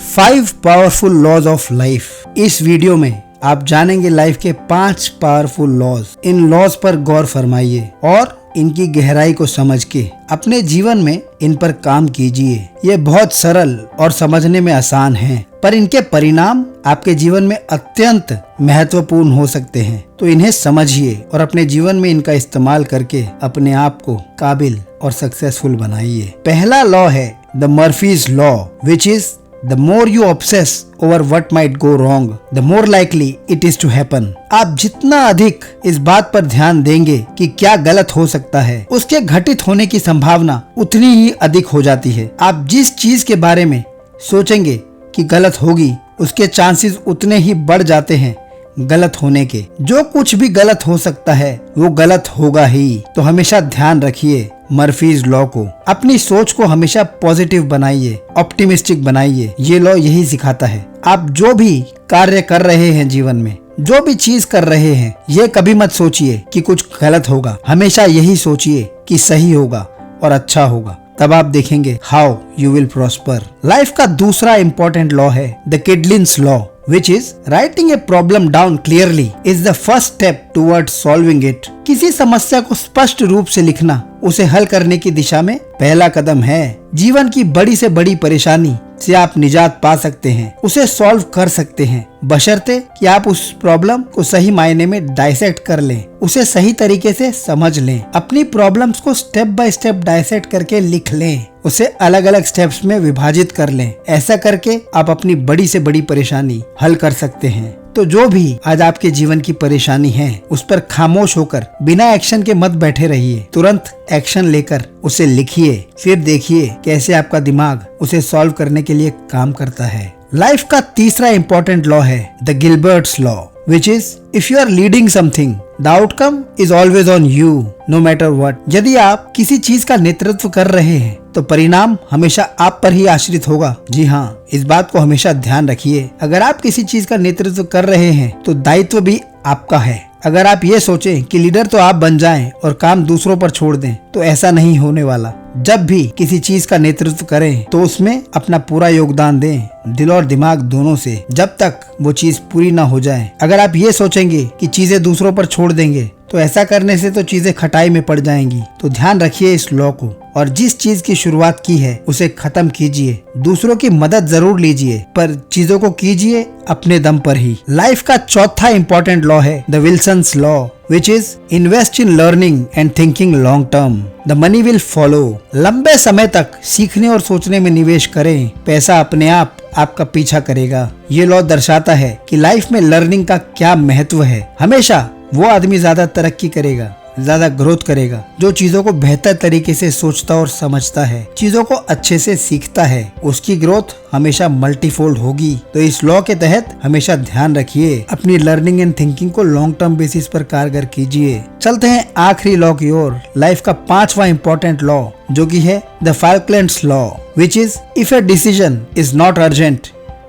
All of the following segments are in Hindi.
5 पावरफुल लॉज ऑफ लाइफ। इस वीडियो में आप जानेंगे लाइफ के 5 पावरफुल लॉज। इन लॉज पर गौर फरमाइए और इनकी गहराई को समझ के अपने जीवन में इन पर काम कीजिए। ये बहुत सरल और समझने में आसान हैं, पर इनके परिणाम आपके जीवन में अत्यंत महत्वपूर्ण हो सकते हैं। तो इन्हें समझिए और अपने जीवन में इनका इस्तेमाल करके अपने आप को काबिल और सक्सेसफुल बनाइए। पहला लॉ है the Murphy's law, which is The more you obsess over what might go wrong, the more likely it is to happen. आप जितना अधिक इस बात पर ध्यान देंगे कि क्या गलत हो सकता है, उसके घटित होने की संभावना उतनी ही अधिक हो जाती है। आप जिस चीज के बारे में सोचेंगे कि गलत होगी, उसके चांसेस उतने ही बढ़ जाते हैं गलत होने के। जो कुछ भी गलत हो सकता है वो गलत होगा ही। तो हमेशा ध्यान रखिए मर्फीज लॉ को। अपनी सोच को हमेशा पॉजिटिव बनाइए, ऑप्टिमिस्टिक बनाइए। ये लॉ यही सिखाता है। आप जो भी कार्य कर रहे हैं जीवन में, जो भी चीज कर रहे हैं, ये कभी मत सोचिए कि कुछ गलत होगा। हमेशा यही सोचिए कि सही होगा और अच्छा होगा। तब आप देखेंगे how you will prosper. Life का दूसरा इंपॉर्टेंट लॉ है the Kidlin's law, which is writing a problem down clearly is the first step towards solving it. किसी समस्या को स्पष्ट रूप से लिखना उसे हल करने की दिशा में पहला कदम है। जीवन की बड़ी से बड़ी परेशानी से आप निजात पा सकते हैं, उसे सॉल्व कर सकते हैं, बशर्ते कि आप उस प्रॉब्लम को सही मायने में डाइसेक्ट कर लें, उसे सही तरीके से समझ लें। अपनी प्रॉब्लम्स को स्टेप बाय स्टेप डाइसेक्ट करके लिख लें, उसे अलग अलग स्टेप्स में विभाजित कर लें। ऐसा करके आप अपनी बड़ी से बड़ी परेशानी हल कर सकते हैं। तो जो भी आज आपके जीवन की परेशानी है, उस पर खामोश होकर बिना एक्शन के मत बैठे रहिए। तुरंत एक्शन लेकर उसे लिखिए, फिर देखिए कैसे आपका दिमाग उसे सॉल्व करने के लिए काम करता है। लाइफ का तीसरा इंपॉर्टेंट लॉ है the Gilbert's law, which is if you are leading something, the outcome is always on you, no matter what. यदि आप किसी चीज का नेतृत्व कर रहे हैं तो परिणाम हमेशा आप पर ही आश्रित होगा। जी हाँ, इस बात को हमेशा ध्यान रखिए। अगर आप किसी चीज का नेतृत्व कर रहे हैं तो दायित्व भी आपका है। अगर आप ये सोचें कि लीडर तो आप बन जाएं और काम दूसरों पर छोड़ दें, तो ऐसा नहीं होने वाला। जब भी किसी चीज का नेतृत्व करें तो उसमें अपना पूरा योगदान दें, दिल और दिमाग दोनों से, जब तक वो चीज पूरी ना हो जाए। अगर आप ये सोचेंगे कि चीजें दूसरों पर छोड़ देंगे, तो ऐसा करने से तो चीजें खटाई में पड़ जाएंगी। तो ध्यान रखिए इस लॉ को, और जिस चीज की शुरुआत की है उसे खत्म कीजिए। दूसरों की मदद जरूर लीजिए, पर चीजों को कीजिए अपने दम पर ही। लाइफ का चौथा इंपॉर्टेंट लॉ है the Wilson's law, which is invest in learning and thinking long term. The money will follow. लंबे समय तक सीखने और सोचने में निवेश करें, पैसा अपने आप आपका पीछा करेगा। ये लॉ दर्शाता है कि लाइफ में लर्निंग का क्या महत्व है। हमेशा वो आदमी ज्यादा तरक्की करेगा, ज्यादा ग्रोथ करेगा जो चीजों को बेहतर तरीके से सोचता और समझता है, चीजों को अच्छे से सीखता है। उसकी ग्रोथ हमेशा मल्टीफोल्ड होगी। तो इस लॉ के तहत हमेशा ध्यान रखिए, अपनी लर्निंग एंड थिंकिंग को लॉन्ग टर्म बेसिस पर कारगर कीजिए। चलते हैं आखिरी लॉ की ओर, लाइफ का 5वां इंपॉर्टेंट लॉ, जो कि है the Falklands law, which is if a decision is not urgent,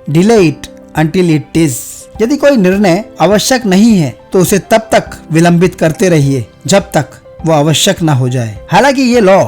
delay it until it is. यदि कोई निर्णय आवश्यक नहीं है तो उसे तब तक विलंबित करते रहिए जब तक वो आवश्यक ना हो जाए। हालांकि ये लॉ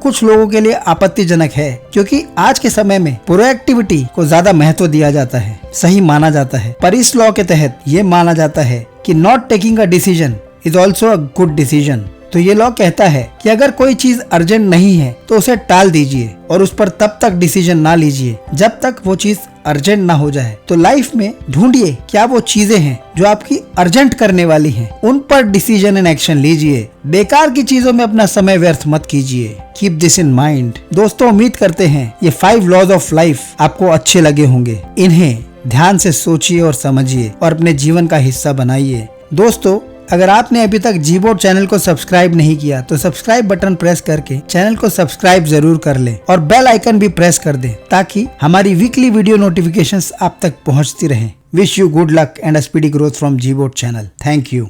कुछ लोगों के लिए आपत्तिजनक है, क्योंकि आज के समय में प्रोएक्टिविटी को ज्यादा महत्व दिया जाता है, सही माना जाता है। पर इस लॉ के तहत ये माना जाता है कि not taking a decision is also a good decision. तो ये लॉ कहता है कि अगर कोई चीज अर्जेंट नहीं है तो उसे टाल दीजिए और उस पर तब तक डिसीजन ना लीजिए जब तक वो चीज अर्जेंट ना हो जाए। तो लाइफ में ढूंढिए क्या वो चीजें हैं जो आपकी अर्जेंट करने वाली हैं, उन पर डिसीजन एंड एक्शन लीजिए। बेकार की चीजों में अपना समय व्यर्थ मत कीजिए। Keep this in mind. दोस्तों, उम्मीद करते हैं ये 5 लॉज ऑफ लाइफ आपको अच्छे लगे होंगे। इन्हें ध्यान से सोचिए और समझिए और अपने जीवन का हिस्सा बनाइए। दोस्तों, अगर आपने अभी तक जीबोर्ड चैनल को सब्सक्राइब नहीं किया तो सब्सक्राइब बटन प्रेस करके चैनल को सब्सक्राइब जरूर कर लें और बेल आइकन भी प्रेस कर दें, ताकि हमारी वीकली वीडियो नोटिफिकेशंस आप तक पहुंचती रहें। Wish you good luck and a speedy growth from Gboard channel. Thank you.